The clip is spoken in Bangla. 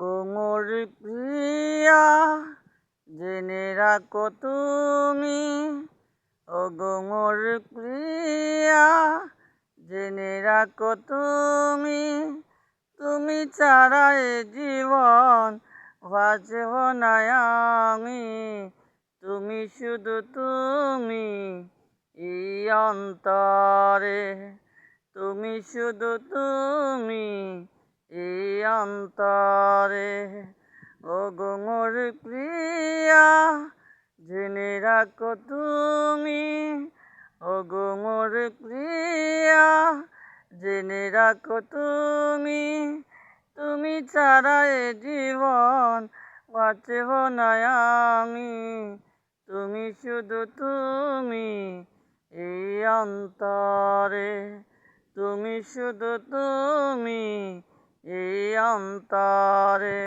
গোমর প্রিয়া জেনে রাখো তুমি, ও গোমর প্রিয়া জেনে রাখো তুমি, তুমি ছাড়া এ জীবন বাঁচব না আমি। তুমি শুধু তুমি এই অন্তরে, তুমি শুধু তুমি এই অন্তরে। ও গোমর প্রিয়া জেনে রাখো তুমি, ও গোমর প্রিয়া জেনে রাখো তুমি, তুমি ছাড়া এ জীবন বাঁচব না আমি। তুমি শুধু তুমি এই অন্তরে, তুমি শুধু তুমি এই অন্তরে।